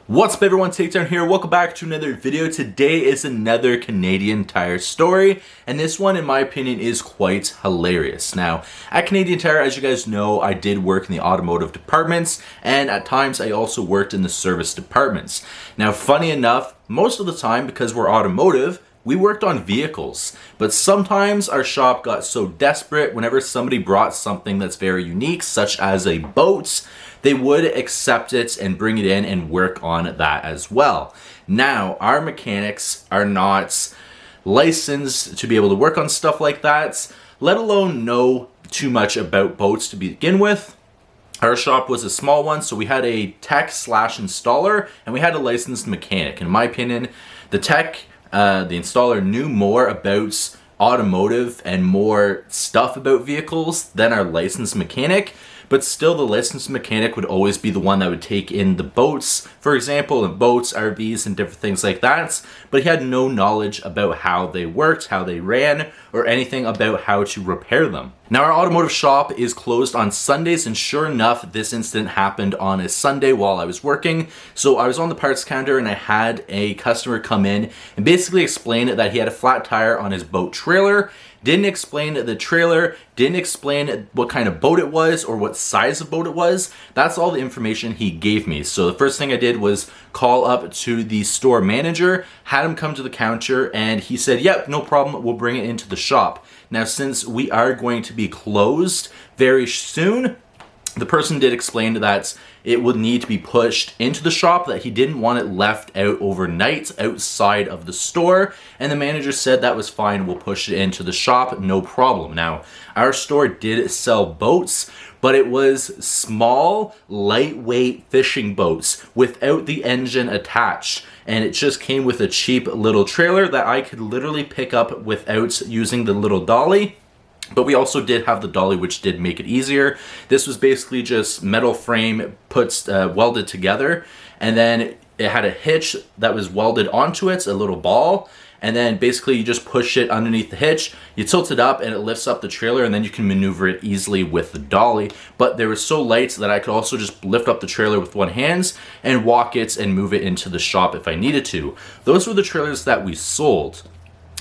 What's up everyone, Takedown here. Welcome back to another video. Today is another Canadian Tire story, and this one in my opinion is quite hilarious. Now, at Canadian Tire, as you guys know, I did work in the automotive departments, and at times I also worked in the service departments. Now, funny enough, most of the time, because we're automotive, we worked on vehicles, but sometimes our shop got so desperate whenever somebody brought something that's very unique, such as a boat, they would accept it and bring it in and work on that as well. Now, our mechanics are not licensed to be able to work on stuff like that, let alone know too much about boats to begin with. Our shop was a small one, so we had a tech slash installer and we had a licensed mechanic. In my opinion, the tech, the installer knew more about automotive and more stuff about vehicles than our licensed mechanic, but still the licensed mechanic would always be the one that would take in the boats, for example, in boats, RVs, and different things like that, but he had no knowledge about how they worked, how they ran, or anything about how to repair them. Now, our automotive shop is closed on Sundays, and sure enough, this incident happened on a Sunday while I was working. So I was on the parts counter and I had a customer come in and basically explain that he had a flat tire on his boat trailer. Didn't explain the trailer, didn't explain what kind of boat it was or what size of boat it was. That's all the information he gave me. So the first thing I did was call up to the store manager, had him come to the counter, and he said, yep, no problem, we'll bring it into the shop. Now, since we are going to be closed very soon, the person did explain that it would need to be pushed into the shop, that he didn't want it left out overnight outside of the store, and the manager said that was fine, we'll push it into the shop, no problem. Now, our store did sell boats, but it was small, lightweight fishing boats without the engine attached, and it just came with a cheap little trailer that I could literally pick up without using the little dolly. But we also did have the dolly, which did make it easier. This was basically just metal frame welded together, and then it had a hitch that was welded onto it, a little ball, and then basically you just push it underneath the hitch, you tilt it up and it lifts up the trailer, and then you can maneuver it easily with the dolly. But they were so light that I could also just lift up the trailer with one hand and walk it and move it into the shop if I needed to. Those were the trailers that we sold.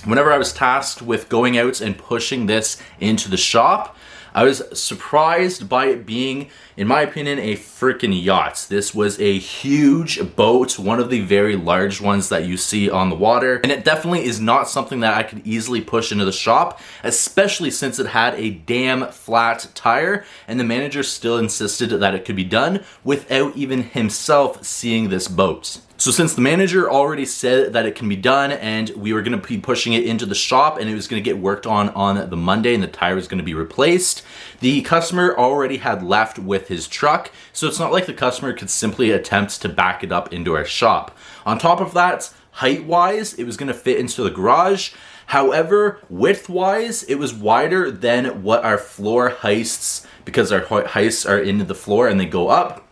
Whenever I was tasked with going out and pushing this into the shop, I was surprised by it being, in my opinion, a freaking yacht. This was a huge boat, one of the very large ones that you see on the water, and it definitely is not something that I could easily push into the shop, especially since it had a damn flat tire, and the manager still insisted that it could be done without even himself seeing this boat. So since the manager already said that it can be done and we were going to be pushing it into the shop and it was going to get worked on the Monday and the tire was going to be replaced, the customer already had left with his truck, so it's not like the customer could simply attempt to back it up into our shop. On top of that, height-wise, it was going to fit into the garage. However, width-wise, it was wider than what our floor heists, because our heists are into the floor and they go up.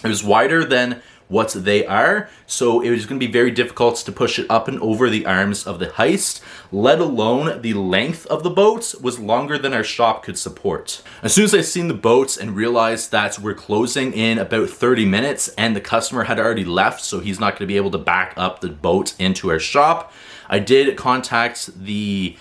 It was wider than what they are, so it was going to be very difficult to push it up and over the arms of the heist, let alone the length of the boat was longer than our shop could support. As soon as I seen the boats and realized that we're closing in about 30 minutes and the customer had already left, so he's not going to be able to back up the boat into our shop, I did contact the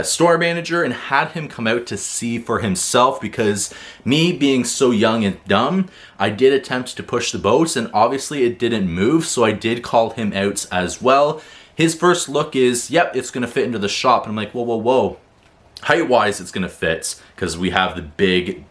store manager and had him come out to see for himself, because me being so young and dumb, I did attempt to push the boat and obviously it didn't move, so I did call him out as well. His first look is, yep, it's gonna fit into the shop, and I'm like, whoa, height wise it's gonna fit because we have the big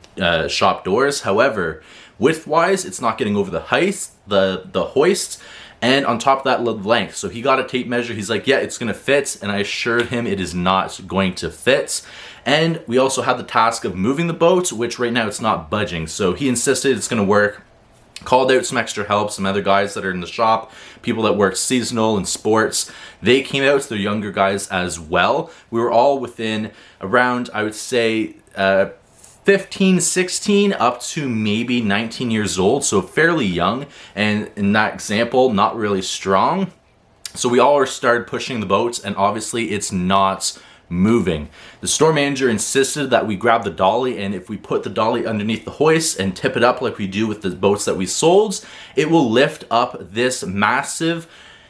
shop doors. However, width wise it's not getting over the heist, the hoist, and on top of that, length. So he got a tape measure. He's like, yeah, it's going to fit. And I assured him it is not going to fit. And we also had the task of moving the boat, which right now it's not budging. So he insisted it's going to work. Called out some extra help, some other guys that are in the shop, people that work seasonal and sports. They came out, they're younger guys as well. We were all within around, I would say, 15, 16 up to maybe 19 years old, so fairly young, and in that example, not really strong. So we all started pushing the boats, and obviously it's not moving. The store manager insisted that we grab the dolly, and if we put the dolly underneath the hoist and tip it up like we do with the boats that we sold, it will lift up this massive,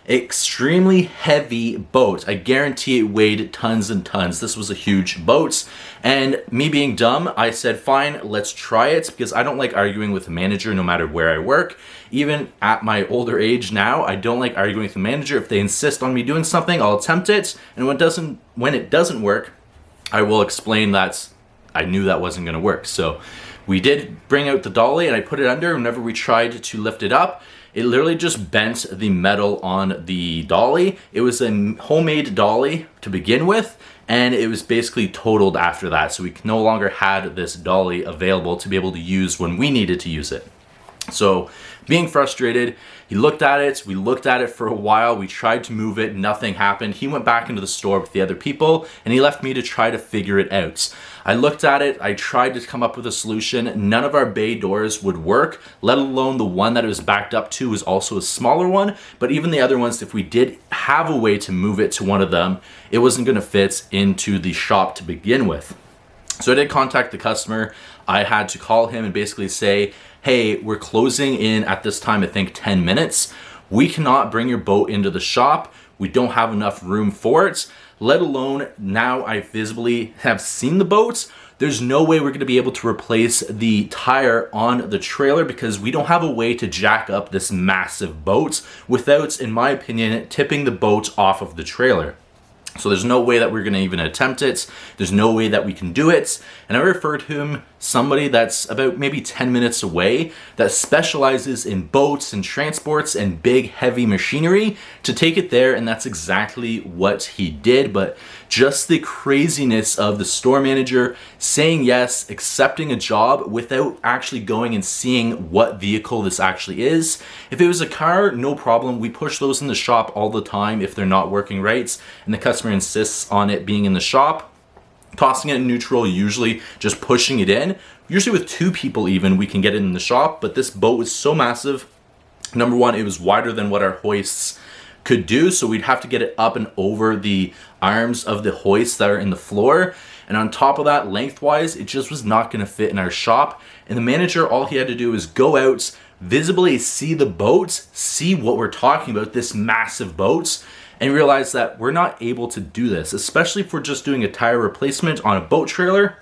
extremely heavy boat. I guarantee it weighed tons and tons. This was a huge boat, and me being dumb, I said fine, let's try it, because I don't like arguing with the manager no matter where I work. Even at my older age now, I don't like arguing with the manager. If they insist on me doing something, I'll attempt it, and when it doesn't work, I will explain that I knew that wasn't going to work. So we did bring out the dolly, and I put it under. Whenever we tried to lift it up, it literally just bent the metal on the dolly. It was a homemade dolly to begin with, and it was basically totaled after that. So we no longer had this dolly available to be able to use when we needed to use it. So being frustrated, he looked at it, we looked at it for a while, we tried to move it, nothing happened. He went back into the store with the other people, and he left me to try to figure it out. I looked at it, I tried to come up with a solution. None of our bay doors would work, let alone the one that it was backed up to was also a smaller one. But even the other ones, if we did have a way to move it to one of them, it wasn't going to fit into the shop to begin with. So I did contact the customer. I had to call him and basically say, hey, we're closing in at this time, I think 10 minutes. We cannot bring your boat into the shop. We don't have enough room for it, let alone now I visibly have seen the boat. There's no way we're gonna be able to replace the tire on the trailer because we don't have a way to jack up this massive boat without, in my opinion, tipping the boat off of the trailer. So there's no way that we're going to even attempt it. There's no way that we can do it. And I referred to him somebody that's about maybe 10 minutes away that specializes in boats and transports and big heavy machinery to take it there, and that's exactly what he did. But just the craziness of the store manager saying yes, accepting a job without actually going and seeing what vehicle this actually is. If it was a car, no problem. We push those in the shop all the time if they're not working right and the customer insists on it being in the shop. Tossing it in neutral, usually just pushing it in. Usually with two people even, we can get it in the shop, but this boat was so massive. Number one, it was wider than what our hoists could do, so we'd have to get it up and over the arms of the hoists that are in the floor. And on top of that, lengthwise, it just was not gonna fit in our shop. And the manager, all he had to do is go out, visibly see the boat, see what we're talking about, this massive boat, and realize that we're not able to do this, especially if we're just doing a tire replacement on a boat trailer.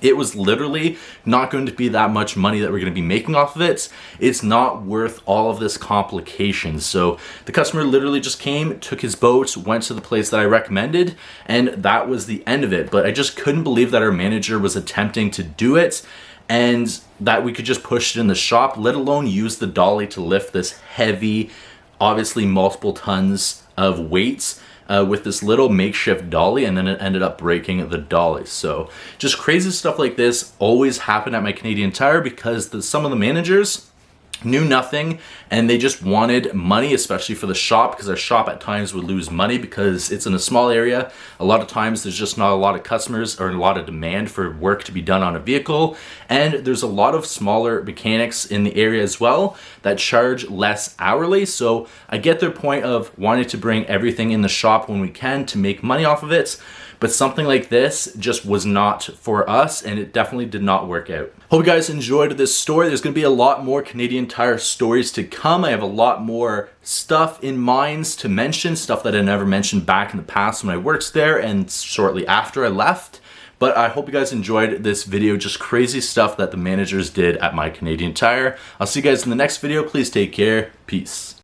It was literally not going to be that much money that we're going to be making off of it. It's not worth all of this complication. So the customer literally just came, took his boat, went to the place that I recommended, and that was the end of it. But I just couldn't believe that our manager was attempting to do it and that we could just push it in the shop, let alone use the dolly to lift this heavy, obviously multiple tons of weights with this little makeshift dolly, and then it ended up breaking the dolly. So just crazy stuff like this always happen at my Canadian Tire because some of the managers knew nothing and they just wanted money, especially for the shop, because our shop at times would lose money because it's in a small area. A lot of times there's just not a lot of customers or a lot of demand for work to be done on a vehicle, and there's a lot of smaller mechanics in the area as well that charge less hourly. So I get their point of wanting to bring everything in the shop when we can to make money off of it, but something like this just was not for us, and it definitely did not work out. Hope you guys enjoyed this story. There's going to be a lot more Canadian Tire stories to come. I have a lot more stuff in mind to mention, stuff that I never mentioned back in the past when I worked there and shortly after I left. But I hope you guys enjoyed this video, just crazy stuff that the managers did at my Canadian Tire. I'll see you guys in the next video. Please take care. Peace.